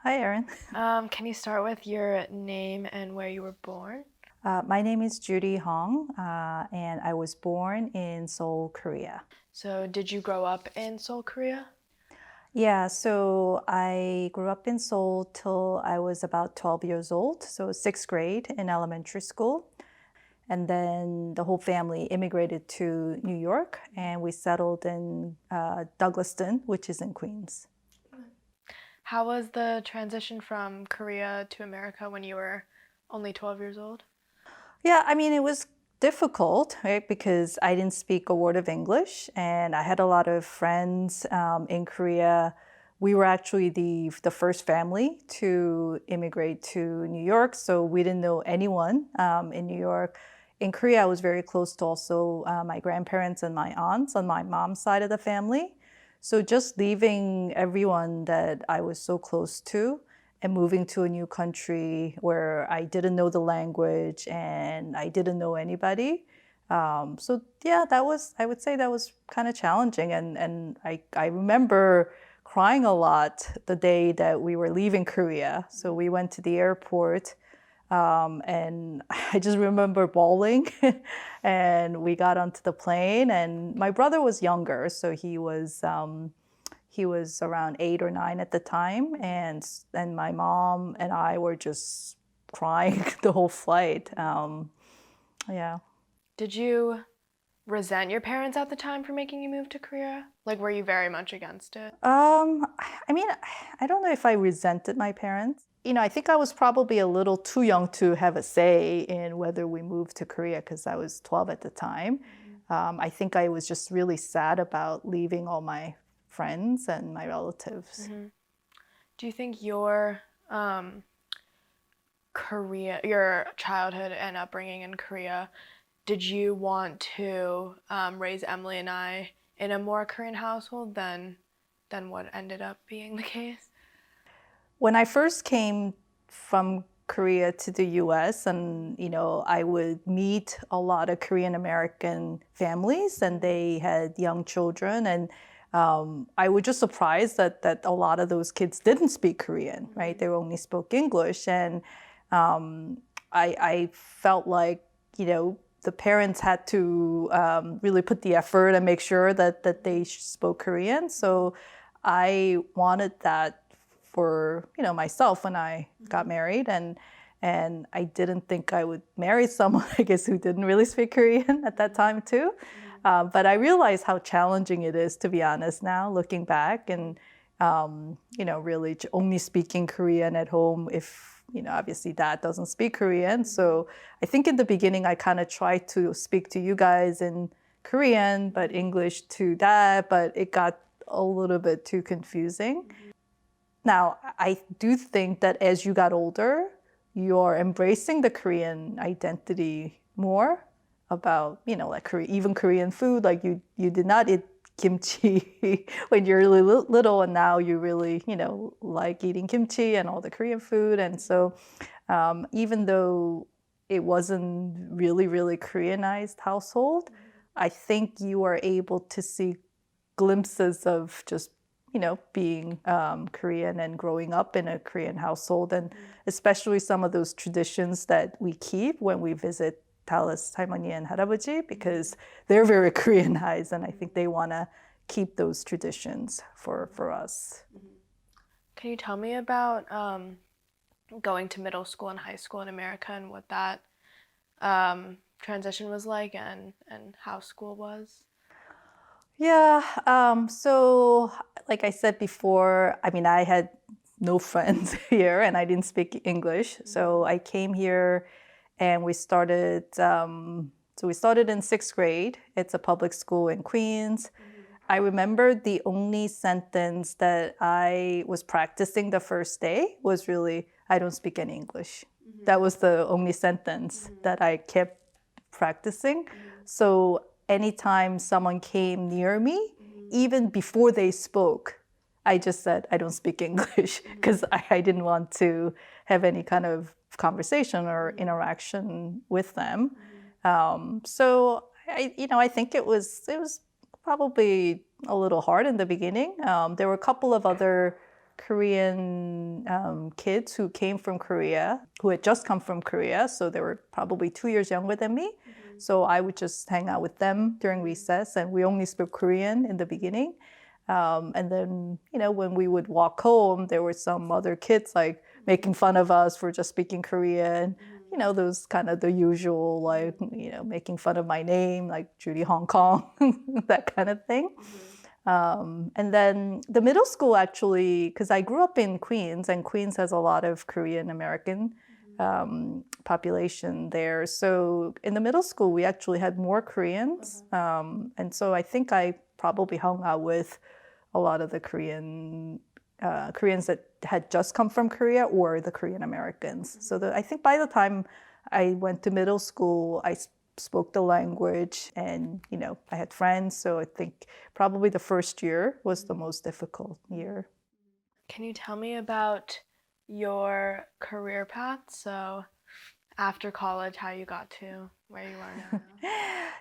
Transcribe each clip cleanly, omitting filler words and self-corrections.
Hi, Erin. Can you start with your name and where you were born? My name is Judy Hong, and I was born in Seoul, Korea. So, did you grow up in Seoul, Korea? Yeah, so I grew up in Seoul till I was about 12 years old, so sixth grade in elementary school. And then the whole family immigrated to New York, and we settled in Douglaston, which is in Queens. How was the transition from Korea to America when you were only 12 years old? Yeah, I mean, it was difficult, right? Because I didn't speak a word of English, and I had a lot of friends in Korea. We were actually the first family to immigrate to New York, so we didn't know anyone in New York. In Korea, I was very close to also my grandparents and my aunts on my mom's side of the family. So just leaving everyone that I was so close to and moving to a new country where I didn't know the language and I didn't know anybody. So yeah, I would say that was kind of challenging. And I remember crying a lot the day that we were leaving Korea. So we went to the airport and I just remember bawling. And we got onto the plane, and my brother was younger, so he was around 8 or 9 at the time, and my mom and I were just crying the whole flight. Yeah. Did you resent your parents at the time for making you move to Korea? Like, were you very much against it? I mean, I don't know if I resented my parents. I think I was probably a little too young to have a say in whether we moved to Korea because I was 12 at the time. I think I was just really sad about leaving all my friends and my relatives. Do you think your childhood and upbringing in Korea, did you want to raise Emily and I in a more Korean household than what ended up being the case? When I first came from Korea to the US, and I would meet a lot of Korean American families, and they had young children, and I was just surprised that a lot of those kids didn't speak Korean, right? They only spoke English, and I felt like the parents had to really put the effort and make sure that they spoke Korean. So I wanted that for myself when I got married, and I didn't think I would marry someone I guess who didn't really speak Korean at that time too. But I realize how challenging it is, to be honest, now looking back, and really only speaking Korean at home if obviously dad doesn't speak Korean. So I think in the beginning I kind of tried to speak to you guys in Korean, but English to dad, but it got a little bit too confusing. Now, I do think that as you got older, you're embracing the Korean identity more about, like even Korean food. Like you did not eat kimchi when you're really little, and now you really, like eating kimchi and all the Korean food. And so even though it wasn't really Koreanized household, I think you are able to see glimpses of just being Korean and growing up in a Korean household, and especially some of those traditions that we keep when we visit Palace 할머니 and 할아버지, because they're very Koreanized, and I think they want to keep those traditions for us. Can you tell me about going to middle school and high school in America and what that transition was like and how school was? Yeah. So, like I said before, I mean, I had no friends here and I didn't speak English. So I came here and we started. So we started in sixth grade. It's a public school in Queens. I remember the only sentence that I was practicing the first day was really, I don't speak any English. That was the only sentence that I kept practicing. So anytime someone came near me, even before they spoke, I just said, I don't speak English because I didn't want to have any kind of conversation or interaction with them. So I think it was probably a little hard in the beginning. There were a couple of other Korean kids who came from Korea, who had just come from Korea. So they were probably 2 years younger than me. So I would just hang out with them during recess, and we only spoke Korean in the beginning. And then, when we would walk home, there were some other kids like making fun of us for just speaking Korean. Those kind of the usual, like, making fun of my name, like Judy Hong, that kind of thing. And then the middle school, actually, because I grew up in Queens, and Queens has a lot of Korean American population there. So in the middle school, we actually had more Koreans. And so I think I probably hung out with a lot of the Koreans that had just come from Korea, or the Korean Americans. So I think by the time I went to middle school, I spoke the language, and I had friends. So I think probably the first year was the most difficult year. Can you tell me about your career path? So after college, how you got to where you are now?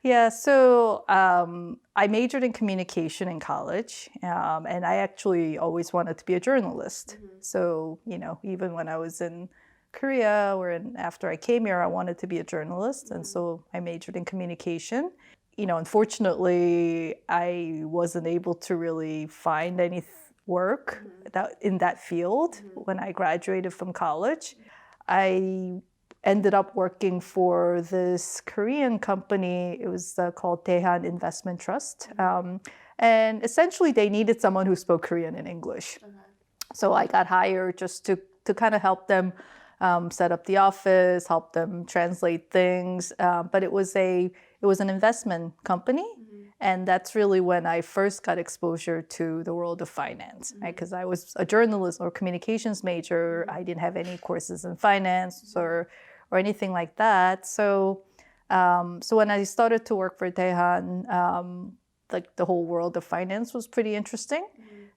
Yeah, so I majored in communication in college, and I actually always wanted to be a journalist. So, even when I was in Korea after I came here, I wanted to be a journalist, and so I majored in communication. Unfortunately, I wasn't able to really find any work in that field when I graduated from college. I ended up working for this Korean company. It was called Daehan Investment Trust. And essentially, they needed someone who spoke Korean and English. So I got hired just to kind of help them set up the office, help them translate things. But it was an investment company. And that's really when I first got exposure to the world of finance, right? Because I was a journalist or communications major. I didn't have any courses in finance or anything like that. So when I started to work for Daehan, like the whole world of finance was pretty interesting.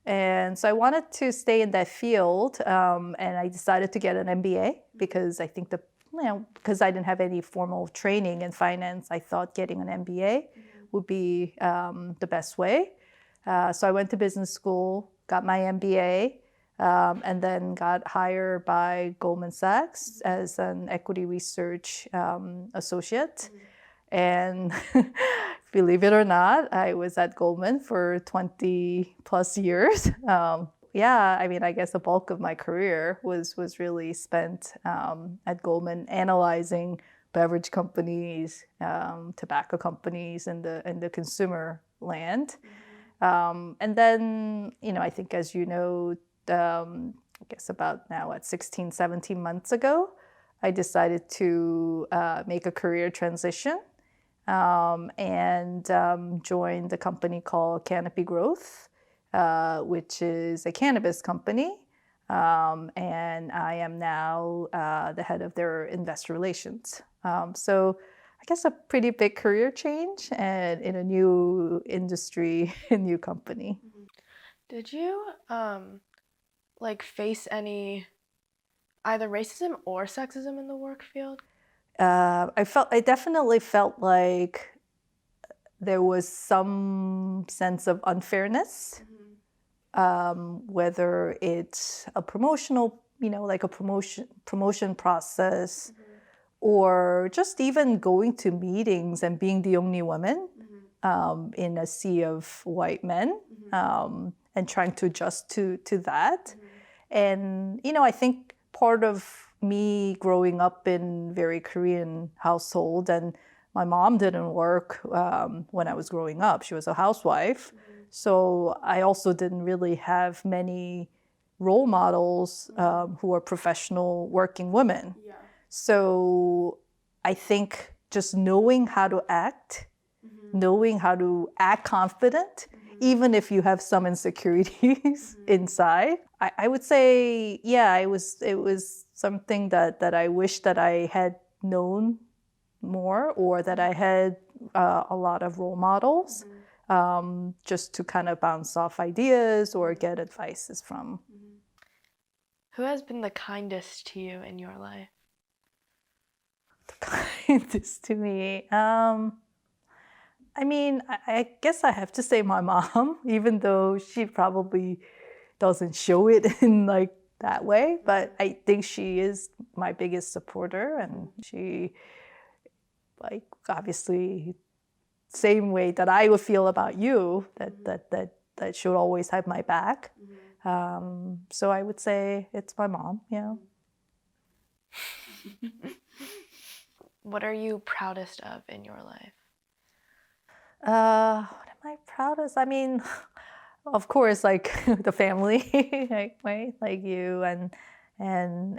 And so I wanted to stay in that field, and I decided to get an MBA because I think because I didn't have any formal training in finance, I thought getting an MBA would be the best way. So I went to business school, got my MBA, and then got hired by Goldman Sachs as an equity research associate. And believe it or not, I was at Goldman for 20 plus years. I guess the bulk of my career was really spent at Goldman analyzing beverage companies, tobacco companies in the consumer land. And then, I think, as you know, I guess about now 16, 17 months ago, I decided to make a career transition and joined a company called Canopy Growth, which is a cannabis company. And I am now the head of their investor relations. So I guess a pretty big career change and in a new industry, a new company. Did you face any either racism or sexism in the work field? I definitely felt like there was some sense of unfairness, whether it's a promotional, like a promotion process, or just even going to meetings and being the only woman in a sea of white men, and trying to adjust to that. And, I think part of me growing up in very Korean household, and my mom didn't work when I was growing up. She was a housewife. So I also didn't really have many role models who are professional working women. Yeah. So I think just knowing how to act, knowing how to act confident, even if you have some insecurities inside. I would say, it was something that I wish that I had known more, or that I had a lot of role models, just to kind of bounce off ideas or get advices from. Who has been the kindest to you in your life? The kindest to me? I guess I have to say my mom, even though she probably doesn't show it in like that way, but I think she is my biggest supporter, and she, like, obviously same way that I would feel about you, that she'll always have my back. So I would say it's my mom. Yeah. What are you proudest of in your life? What am I proudest? I mean, of course, like the family, right? Like you and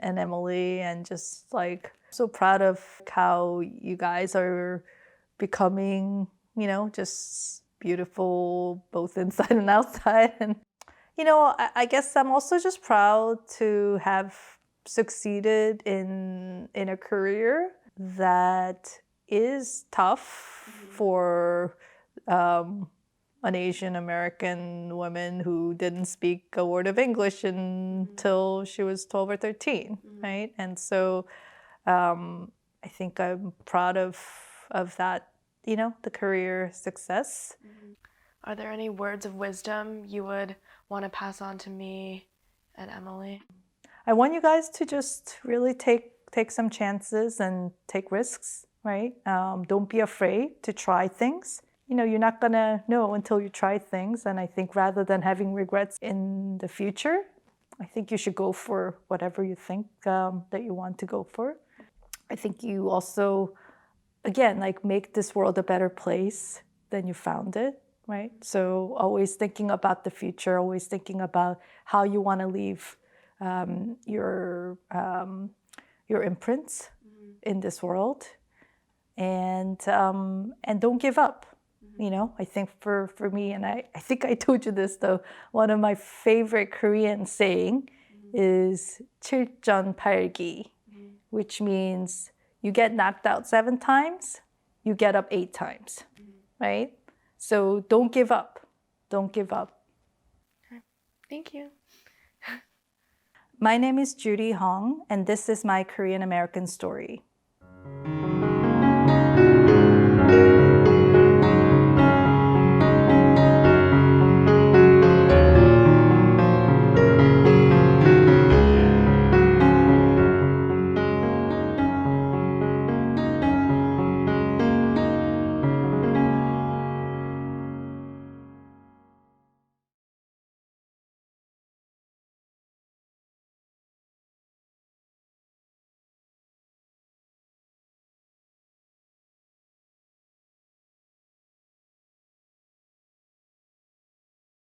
Emily, and just like so proud of how you guys are becoming, just beautiful both inside and outside. And I guess I'm also just proud to have succeeded in a career that is tough for an Asian American woman who didn't speak a word of English until she was 12 or 13, right? And so I think I'm proud of that, the career success. Are there any words of wisdom you would want to pass on to me and Emily? I want you guys to just really take some chances and take risks, right? Don't be afraid to try things. You're not gonna know until you try things. And I think rather than having regrets in the future, I think you should go for whatever you think that you want to go for. I think you also, again, like make this world a better place than you found it, right? So always thinking about the future, always thinking about how you want to leave your imprints in this world, and don't give up. I think for me, and I think I told you this though, one of my favorite Korean saying is 칠전팔기, which means you get knocked out 7 times, you get up 8 times, right? So don't give up. Don't give up. Thank you. My name is Judy Hong, and this is my Korean American story.